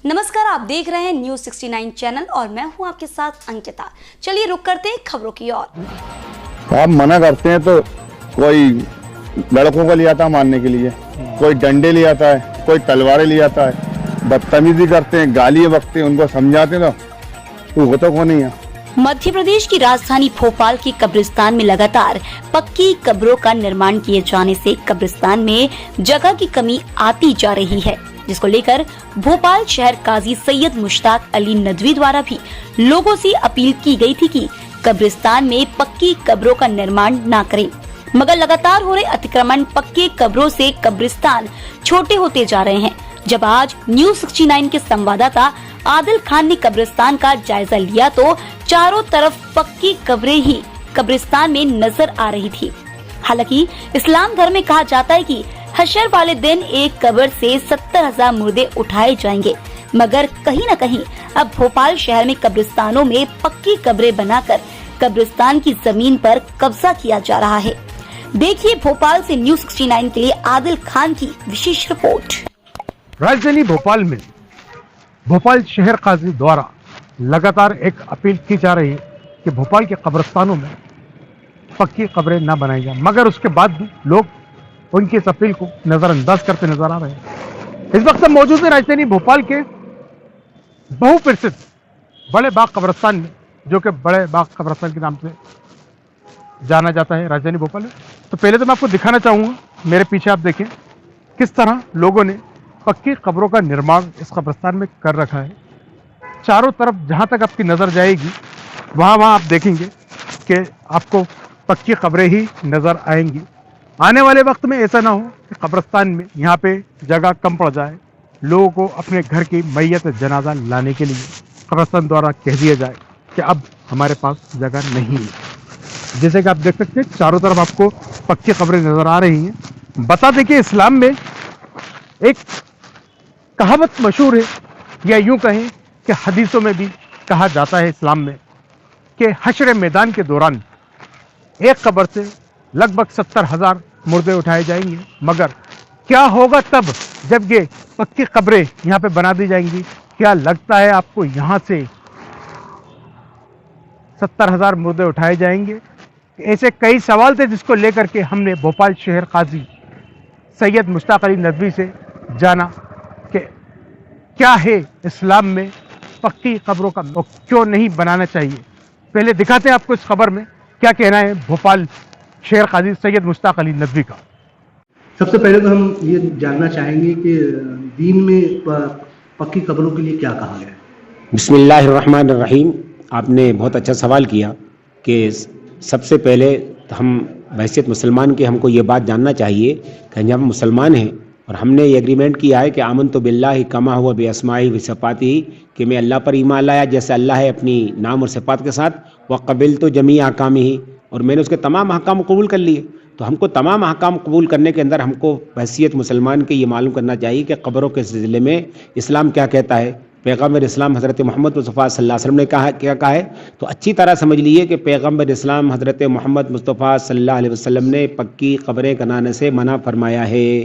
नमस्कार, आप देख रहे हैं न्यूज़ 69 चैनल और मैं हूं आपके साथ अंकिता। चलिए रुक करते हैं खबरों की ओर। आप मना करते हैं तो कोई लड़कों को ले आता है मारने के लिए, कोई डंडे ले आता है, कोई तलवारें ले आता है, बदतमीजी करते हैं, गालियां बकते हैं, उनको समझाते हैं तो वो तो कौन नहीं है। मध्य प्रदेश की राजधानी भोपाल के कब्रिस्तान में लगातार पक्की कब्रों का निर्माण किए जाने से कब्रिस्तान में जगह की कमी आती जा रही है, जिसको लेकर भोपाल शहर काजी सैयद मुश्ताक अली नदवी द्वारा भी लोगों से अपील की गई थी कि कब्रिस्तान में पक्की कब्रों का निर्माण न करें, मगर लगातार हो रहे अतिक्रमण पक्के कब्रों से कब्रिस्तान छोटे होते जा रहे हैं। जब आज न्यूज़ 69 के संवाददाता आदिल खान ने कब्रिस्तान का जायजा लिया तो चारों तरफ पक्की कब्रें ही कब्रिस्तान में नजर आ रही थी। हालांकि इस्लाम धर्म में कहा जाता है कि हशर वाले दिन एक कब्र से 70,000 मुर्दे उठाए जाएंगे, मगर कहीं न कहीं अब भोपाल शहर में कब्रिस्तानों में पक्की कब्रें बनाकर कब्रिस्तान की जमीन पर कब्जा किया जा रहा है। देखिए भोपाल से न्यूज़ 69 के लिए आदिल खान की विशेष रिपोर्ट। राजधानी भोपाल में भोपाल शहर काजी द्वारा लगातार एक अपील की जा रही है कि भोपाल के कब्रिस्तानों में पक्की कब्रें न बनाई जाए, मगर उसके बाद भी लोग उनकी इस अपील को नजरअंदाज करते नजर आ रहे हैं। इस वक्त हम मौजूद हैं राजधानी भोपाल के बहुप्रसिद्ध बड़े बाग कब्रिस्तान में, जो कि बड़े बाग कब्रिस्तान के नाम से जाना जाता है राजधानी भोपाल में। तो पहले तो मैं आपको दिखाना चाहूँगा, मेरे पीछे आप देखें किस तरह लोगों ने पक्की कब्रों का निर्माण इस कब्रिस्तान में कर रखा है। चारों तरफ जहाँ तक आपकी नज़र जाएगी वहाँ आप देखेंगे कि आपको पक्की कब्रें ही नज़र आएंगी। आने वाले वक्त में ऐसा ना हो कि कब्रिस्तान में यहाँ पे जगह कम पड़ जाए, लोगों को अपने घर की मैयत जनाजा लाने के लिए कब्रिस्तान द्वारा कह दिया जाए कि अब हमारे पास जगह नहीं है। जैसे कि आप देख सकते हैं चारों तरफ आपको पक्की कब्रें नज़र आ रही हैं। बता दें कि इस्लाम में एक कहावत मशहूर है, या यूं कहें कि हदीसों में भी कहा जाता है इस्लाम में कि हश्र मैदान के दौरान एक कब्र से लगभग 70,000 मुर्दे उठाए जाएंगे, मगर क्या होगा तब जब ये पक्की कब्रें यहाँ पे बना दी जाएंगी? क्या लगता है आपको यहाँ से 70,000 मुर्दे उठाए जाएंगे? ऐसे कई सवाल थे जिसको लेकर के हमने भोपाल शहर काजी सैयद मुश्ताक अली नदवी से जाना कि क्या है इस्लाम में पक्की कब्रों का और क्यों नहीं बनाना चाहिए। पहले दिखाते हैं आपको इस खबर में क्या कहना है भोपाल शहर काजी सैयद मुश्ताक अली नदवी का। सबसे पहले तो हम ये जानना चाहेंगे कि दीन में पक्की कब्रों के लिए क्या कहा गया है। बिस्मिल्लाहिर्रहमानिर्रहीम। आपने बहुत अच्छा सवाल किया कि सबसे पहले हम हैसियत मुसलमान के हमको ये बात जानना चाहिए कि जब हम मुसलमान हैं और हमने ये एग्रीमेंट किया है कि आमन तो बिल्लाहि कमा हुआ बेअस्माई व सिफ़ाती, कि मैं अल्लाह पर ईमान लाया जैसे अल्लाह है अपनी नाम और सिफ़ात के साथ, व क़बिल तो जमी अहकाम ही, और मैंने उसके तमाम अहकाम कबूल कर लिए। तो हमको तमाम अहकाम कबूल करने के अंदर हमको हैसियत मुसलमान के ये मालूम करना चाहिए कि कब्रों के सिलसिले में इस्लाम क्या कहता है। पैगम्बर इस्लाम हज़रत मोहम्मद मुस्तफ़ा सल्लल्लाहु अलैहि वसल्लम ने कहा क्या कहा है, तो अच्छी तरह समझ लीजिए कि पैगम्बर इस्लाम हज़रत मोहम्मद मुस्तफ़ा सल्लल्लाहु अलैहि वसल्लम ने पक्की कब्रें बनाने से मना फरमाया है।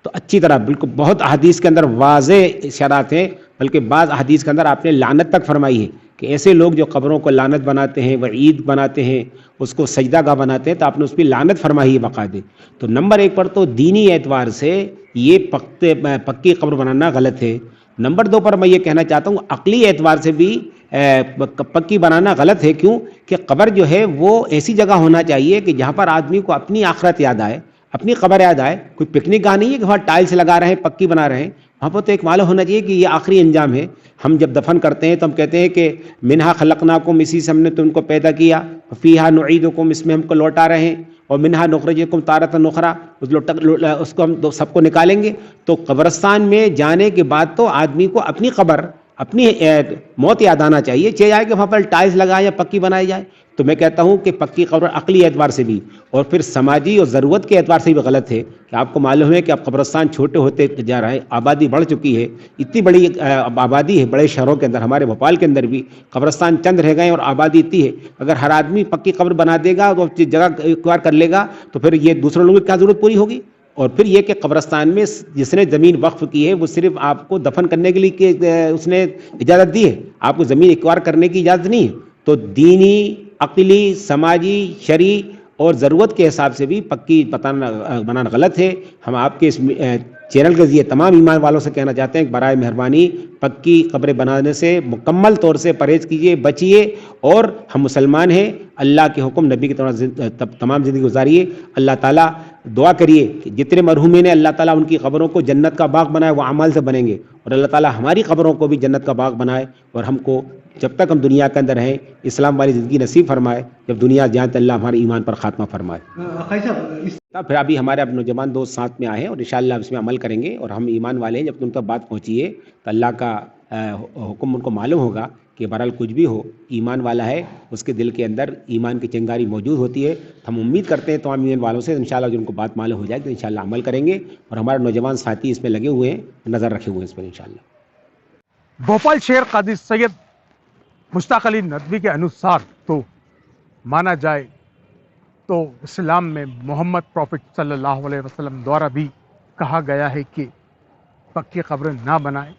तो अच्छी तरह बिल्कुल बहुत अहादीस के अंदर वाज़े इशारात हैं, बल्कि बाज़ अहादीस के अंदर आपने लानत तक फरमाई है कि ऐसे लोग जो कब्रों को लानत बनाते हैं, वह ईद बनाते हैं, उसको सजदागाह बनाते हैं, तो आपने उस पर लानत फरमाई है बाकायदे। तो नंबर एक पर तो दीनी एतबार से ये पक्की कब्र बनाना गलत है। नंबर दो पर मैं ये कहना चाहता हूँ अक़ली एतबार से भी पक्की बनाना गलत है। क्यों कि कब्र जो है वो ऐसी जगह होना चाहिए कि जहाँ पर आदमी को अपनी आखिरत याद आए, अपनी कब्र याद आए। कोई पिकनिक गाह नहीं है कि वहाँ टाइल्स लगा रहे हैं, पक्की बना रहे हैं। वहाँ पर तो एक मालूम होना चाहिए कि ये आखिरी अंजाम है। हम जब दफन करते हैं तो हम कहते हैं कि मिन्हा खलकनाकुम, इसी से हमने तुमको पैदा किया, फ़ीहा नुईदुकुम, इसमें हमको लौटा रहे हैं, और मिन्हा नुखरिजुकुम तारतन उखरा, उसको हम सबको निकालेंगे। तो कब्रिस्तान में जाने के बाद तो आदमी को अपनी कब्र, अपनी मौत याद आना चाहिए, चाहे कि वहाँ पर टाइल्स लगाए या पक्की बनाई जाए। तो मैं कहता हूँ कि पक्की कब्र अक़ली एतबार से भी और फिर समाजी और ज़रूरत के एतबार से भी गलत है कि आपको मालूम है कि अब कब्रिस्तान छोटे होते जा रहे हैं, आबादी बढ़ चुकी है, इतनी बड़ी आबादी है बड़े शहरों के अंदर, हमारे भोपाल के अंदर भी कब्रिस्तान चंद रह गए और आबादी इतनी है। अगर हर आदमी पक्की कब्र बना देगा तो जगह एक्वायर कर लेगा तो फिर ये दूसरे लोगों की क्या ज़रूरत पूरी होगी। اور پھر یہ کہ قبرستان میں جس نے زمین وقف کی ہے وہ صرف آپ کو دفن کرنے کے لیے اس نے اجازت دی ہے، آپ کو زمین ایکوائر کرنے کی اجازت نہیں ہے. تو دینی، عقلی، سماجی، شرعی اور ضرورت کے حساب سے بھی پکی بنانا غلط ہے. ہم آپ کے اس چینل کے ذریعے تمام ایمان والوں سے کہنا چاہتے ہیں کہ برائے مہربانی پکی قبریں بنانے سے مکمل طور سے پرہیز کیجیے، بچیے. اور ہم مسلمان ہیں، اللہ کے حکم نبی کی تمام زندگی گزاریے. اللہ تعالیٰ دعا کریے کہ جتنے مرحومین ہیں اللہ تعالیٰ ان کی قبروں کو جنت کا باغ بنائے، وہ اعمال سے بنیں گے. اور اللہ تعالیٰ ہماری قبروں کو بھی جنت کا باغ بنائے اور ہم کو جب تک ہم دنیا کے اندر ہیں اسلام والی زندگی نصیب فرمائے. جب دنیا جائیں تو اللہ ہمارے ایمان پر خاتمہ فرمائے. قاری صاحب اس پھر ابھی ہمارے اب نوجوان دوست ساتھ میں آئے ہیں اور انشاءاللہ اس میں عمل کریں گے. اور ہم ایمان والے ہیں، جب ان تک بات پہنچی ہے تو اللہ کا حکم ان کو معلوم ہوگا کہ بہرحال کچھ بھی ہو ایمان والا ہے، اس کے دل کے اندر ایمان کی چنگاری موجود ہوتی ہے. ہم امید کرتے ہیں تمام ایمان والوں سے انشاءاللہ جو ان کو بات معلوم ہو جائے تو انشاءاللہ عمل کریں گے. اور ہمارے نوجوان ساتھی اس میں لگے ہوئے ہیں، نظر رکھے ہوئے ہیں اس پر انشاءاللہ. بھوپال شہر قاضی سید مشتاق علی ندوی کے انوسار تو مانا جائے تو اسلام میں محمد پروفٹ صلی اللہ علیہ وسلم دوارا بھی کہا گیا ہے کہ پکی قبریں نہ بنائیں،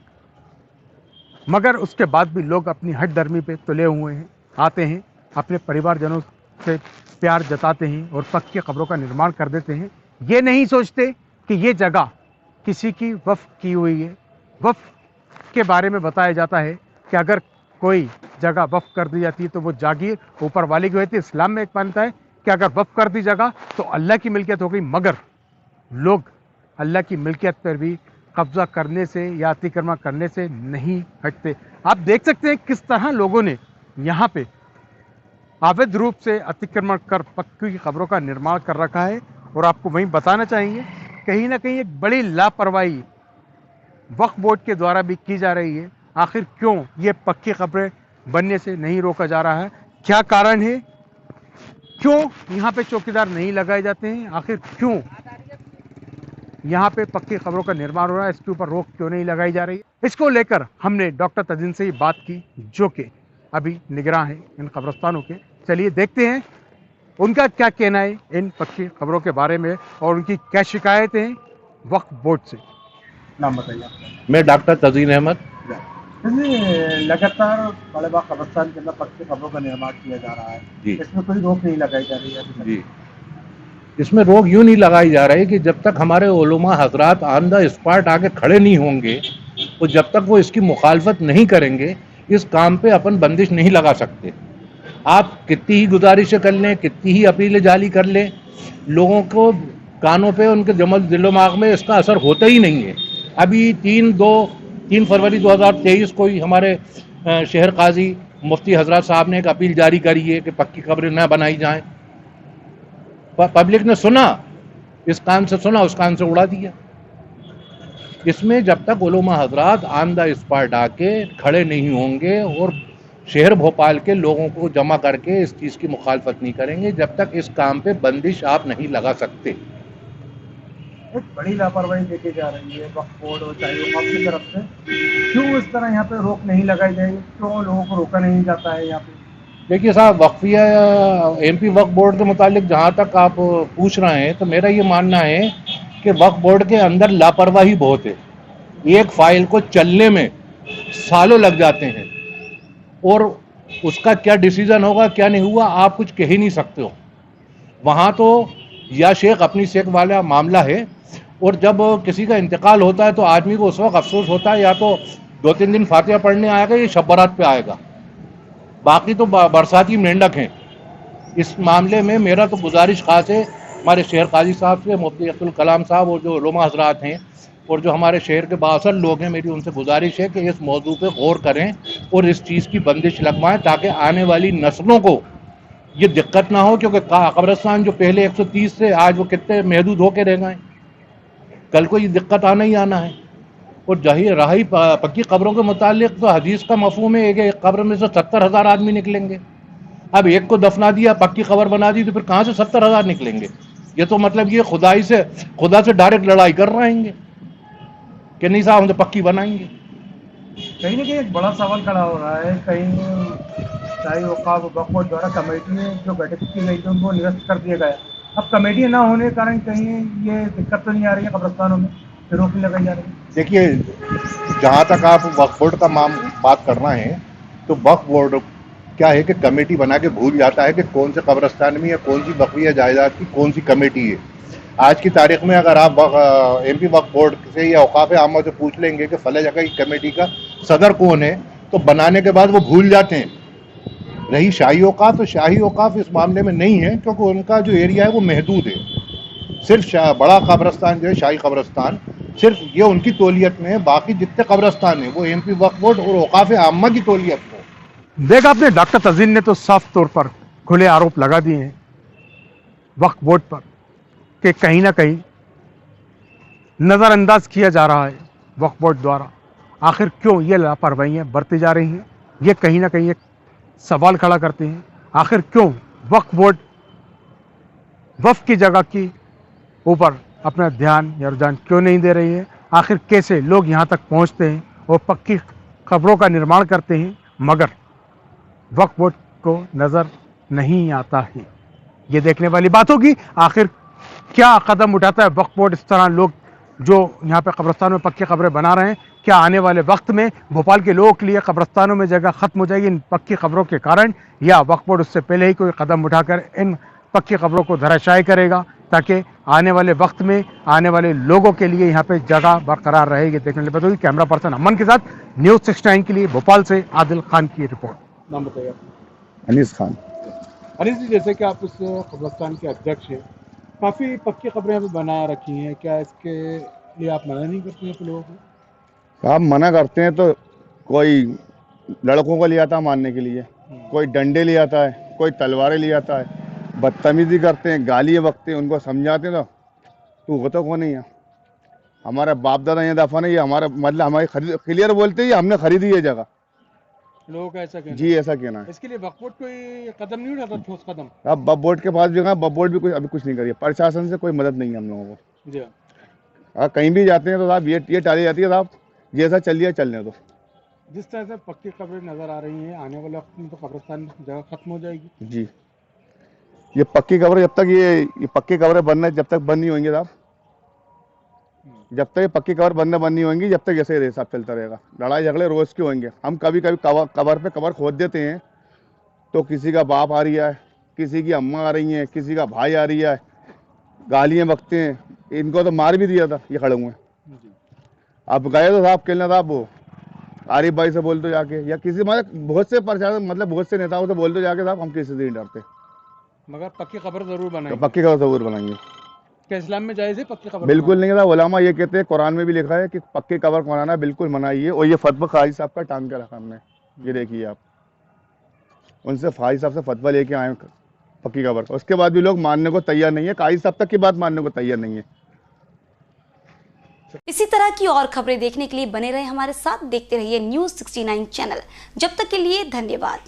مگر اس کے بعد بھی لوگ اپنی ہٹ درمی پہ تلے ہوئے ہیں، آتے ہیں اپنے پریوار جنوں سے پیار جتاتے ہیں اور پکی قبروں کا نرمان کر دیتے ہیں. یہ نہیں سوچتے کہ یہ جگہ کسی کی وقف کی ہوئی ہے. وقف کے بارے میں بتایا جاتا ہے کہ اگر کوئی جگہ وقف کر دی جاتی ہے تو وہ جاگیر اوپر والے کی ہوتی ہے. اسلام میں ایک مانتا ہے کہ اگر وقف کر دی جگہ تو اللہ کی ملکیت ہو گئی، مگر لوگ اللہ کی ملکیت پر بھی قبضہ کرنے سے یا اتکرمہ کرنے سے نہیں ہٹتے. آپ دیکھ سکتے ہیں کس طرح لوگوں نے یہاں پہ آبد روپ سے اتکرمण کر پکی قبروں کا نرمان کر رکھا ہے. اور آپ کو وہیں بتانا چاہیں گے کہیں نہ کہیں ایک بڑی لاپرواہی وقف بورڈ کے دوارا بھی کی جا رہی ہے. آخر کیوں یہ پکی قبریں بننے سے نہیں روکا جا رہا ہے؟ کیا کارن ہے؟ کیوں یہاں پہ چوکیدار نہیں لگائے جاتے ہیں؟ آخر کیوں یہاں پہ پکی قبروں کا نرمان ہو رہا ہے؟ اس کے اوپر روک کیوں نہیں لگائی جا رہی؟ اس کو لے کر ہم نے ڈاکٹر تجین سے ہی بات کی جو کہ ابھی نگراں ہیں ان قبرستانوں کے. چلیے دیکھتے ہیں ان کا کیا کہنا ہے ان پکی قبروں کے بارے میں اور ان کی کیا شکایتیں ہیں وقف بورڈ سے. نام بتائیے. میں ڈاکٹر تزین احمد. لگاتار بڑے باغ قبرستان کے اندر پکی قبروں کا نرمان کیا جا رہا ہے، جی اس میں کوئی روک نہیں لگائی جا رہی ہے. جی اس میں روک یوں نہیں لگائی جا رہی کہ جب تک ہمارے علماء حضرات آن دا اسپاٹ آ کے کھڑے نہیں ہوں گے اور جب تک وہ اس کی مخالفت نہیں کریں گے اس کام پہ اپن بندش نہیں لگا سکتے. آپ کتنی ہی گزارشیں کر لیں، کتنی ہی اپیلیں جاری کر لیں، لوگوں کو کانوں پہ ان کے دل و دماغ میں اس کا اثر ہوتا ہی نہیں ہے. ابھی 3 فروری 2023 کو ہی ہمارے شہر قاضی مفتی حضرات صاحب نے ایک اپیل جاری کری ہے کہ پکی قبریں نہ بنائی جائیں. پبلک نے سنا، اس کان سے سنا اس کان سے اڑا دیا. اس میں جب تک علماء حضرات آن دا اسپاٹ آ کے کھڑے نہیں ہوں گے اور شہر بھوپال کے لوگوں کو جمع کر کے اس چیز کی مخالفت نہیں کریں گے، جب تک اس کام پہ بندش آپ نہیں لگا سکتے. ایک بڑی لاپرواہی دیکھی جا رہی ہے وقف بورڈ اور چاہے وقف کی طرف سے. کیوں اس طرح یہاں پہ روک نہیں لگائی جائے گی؟ کیوں لوگوں کو روکا نہیں جاتا ہے یہاں پہ؟ دیکھیے صاحب، وقفیہ ایم پی وقف بورڈ کے متعلق جہاں تک آپ پوچھ رہے ہیں تو میرا یہ ماننا ہے کہ وقف بورڈ کے اندر لاپرواہی بہت ہے. ایک فائل کو چلنے میں سالوں لگ جاتے ہیں اور اس کا کیا ڈیسیجن ہوگا کیا نہیں ہوا آپ کچھ کہہ ہی نہیں سکتے ہو. وہاں تو یا شیخ اپنی شیخ والا معاملہ ہے، اور جب کسی کا انتقال ہوتا ہے تو آدمی کو اس وقت افسوس ہوتا ہے، یا تو 2-3 دن فاتحہ پڑھنے آئے گا یا شب برات پہ آئے گا، باقی تو برساتی مینڈک ہیں. اس معاملے میں میرا تو گزارش خاص ہے ہمارے شہر قاضی صاحب سے، مفتی عبدالکلام صاحب اور جو علماء حضرات ہیں اور جو ہمارے شہر کے بااثر لوگ ہیں، میری ان سے گزارش ہے کہ اس موضوع پہ غور کریں اور اس چیز کی بندش لگوائیں تاکہ آنے والی نسلوں کو یہ دقت نہ ہو. کیونکہ قبرستان جو پہلے 130 سے آج وہ کتنے محدود ہو کے رہ گئے، کل کو یہ دقت آنا ہی آنا ہے. اور رہی پکی قبروں کے متعلق تو حدیث کا مفہوم ہے کہ ایک قبر میں سے 70,000 آدمی نکلیں گے. اب ایک کو دفنا دیا، پکی قبر بنا دی تو پھر کہاں سے 70,000 نکلیں گے؟ یہ تو مطلب یہ خدا سے ڈائریکٹ لڑائی کر رہے ہیں کہ نہیں صاحب ہم تو پکی بنائیں گے. کہیں نہ کہیں ایک بڑا سوال کھڑا ہو رہا ہے، کہیں شاہی اوقاف وقف بورڈ دوارا کمیٹی میں جو بیٹھک کی گئی تھی ان کو نرست کر دیا گیا. अब कमेटी ना होने के कारण कहीं ये दिक्कत तो नहीं आ रही है कब्रिस्तानों में कि रोक नहीं लगाई जा रही है? देखिए, जहाँ तक आप वक्फ बोर्ड का बात करना है, तो वक्फ बोर्ड क्या है कि कमेटी बना के भूल जाता है कि कौन से कब्रिस्तान में या कौन सी वक्फिया जायदाद की कौन सी कमेटी है। आज की तारीख में अगर आप MP वक्फ बोर्ड से या औकाफ आमा से पूछ लेंगे कि फला जगह की कमेटी का सदर कौन है, तो बनाने के बाद वो भूल जाते हैं। रही शाही औकाफ, तो शाही औकाफ इस मामले में नहीं है, क्योंकि उनका जो एरिया है वो महदूद है। सिर्फ बड़ा कब्रिस्तान जो है शाही कब्रिस्तान, सिर्फ ये उनकी तौलियत में है। बाकी जितने कब्रिस्तान हैं वो MP वक्फ बोर्ड और औकाफ आमा की तौलियत में है। देखा आपने, डॉक्टर तजीन ने तो साफ तौर पर खुले आरोप लगा दिए हैं वक्फ बोर्ड पर कि कहीं ना कहीं नज़रअंदाज किया जा रहा है वक्फ बोर्ड द्वारा। आखिर क्यों ये लापरवाहियाँ बरती जा रही हैं, ये कहीं ना कहीं एक सवाल खड़ा करते हैं। आखिर क्यों वक्फ बोर्ड वक्फ की जगह की ऊपर अपना ध्यान या रुझान क्यों नहीं दे रही है? आखिर कैसे लोग यहाँ तक पहुँचते हैं और पक्की कब्रों का निर्माण करते हैं मगर वक्फ बोर्ड को नज़र नहीं आता है? ये देखने वाली बात होगी आखिर क्या कदम उठाता है वक्फ बोर्ड। इस तरह लोग जो यहाँ पे कब्रिस्तानों में पक्की कब्रें बना रहे हैं, क्या आने वाले वक्त में भोपाल के लोगों के लिए कब्रिस्तानों में जगह खत्म हो जाएगी इन पक्की कब्रों के कारण, या वक्फ बोर्ड उससे पहले ही कोई कदम उठाकर इन पक्की कब्रों को धराशायी करेगा ताकि आने वाले वक्त में आने वाले लोगों के लिए यहाँ पे जगह बरकरार रहेगी? देखने के लिए कैमरा पर्सन अमन के साथ न्यूज़ 69 के लिए भोपाल से आदिल खान की रिपोर्ट। नाम बताइए। अनीस खान। अनिस जी, जैसे कि आप इस कब्रिस्तान के अध्यक्ष हैं, काफ़ी पक्की कब्रें अभी बना रखी हैं, क्या इसके लिए आप मना नहीं करते हैं लोगों को? आप मना करते हैं तो कोई लड़कों को ले आता है मारने के लिए, कोई डंडे ले आता है, कोई तलवारें ले आता है, बदतमीजी करते हैं, गाली बकते हैं, उनको समझाते हैं तो वो तो कौन नहीं है। हमारा बाप दादा ये दफा नहीं, हमारा मतलब हमारी क्लियर बोलते ही हमने खरीदी ये जगह। लोगों का ऐसा कहना जी ऐसा कहना है। इसके लिए वक्फ बोर्ड कोई कदम नहीं उठाता, ठोस कदम? अब वक्फ बोर्ड के पास भी गए, वक्फ बोर्ड भी अभी कुछ नहीं करी है। प्रशासन से कोई मदद नहीं है हम लोगों को। जी अगर कहीं भी जाते हैं तो साहब ये टाली जाती है, साहब जैसा चल लिया चलने दो। जिस तरह से पक्की कब्रें नज़र आ रही हैं, आने वाले वक्त में तो कब्रिस्तान जगह खत्म हो जाएगी। जी ये पक्की कब्रें जब तक ये पक्की कब्रें बनना जब तक बंद नहीं होंगी साहब, जब तक ये पक्की कब्र बंद नहीं होंगी, जब तक ऐसे हिसाब चलता रहेगा। लड़ाई झगड़े रोज के होंगे। हम कभी कभी कब्र पे कब्र खोद देते हैं तो किसी का बाप आ रही है, किसी की अम्मा आ रही है, किसी का भाई आ रही है, गालियाँ बकते हैं। इनको तो मार भी दिया था ये खड़े हुए। अब गए तो साहब कहना साहब वो आरिफ भाई से बोल दो जाके, या किसी बहुत से प्रशासन बहुत से नेताओं से बोल दो जाके साहब, हम किसी से नहीं डरते। मगर पक्की कब्र जरूर बनाएंगे। पक्की कब्र जरूर बनाएंगे। क्या इस्लाम में जायज़ है पक्की कब्र? बिल्कुल नहीं था। उलमा ये कहते हैं, कुरान में भी लिखा है कि पक्की कब्र बनाना बिल्कुल मनाही है। और ये फतवा काजी साहब का टांग के रखा हमने, ये देखिए आप, उनसे काजी साहब से फतवा लेके आए पक्की कब्र का। उसके बाद भी लोग मानने को तैयार नहीं है, काजी साहब तक की बात मानने को तैयार नहीं है। इसी तरह की और खबरें देखने के लिए बने रहे हमारे साथ, देखते रहिए न्यूज़ 69 चैनल। जब तक के लिए धन्यवाद।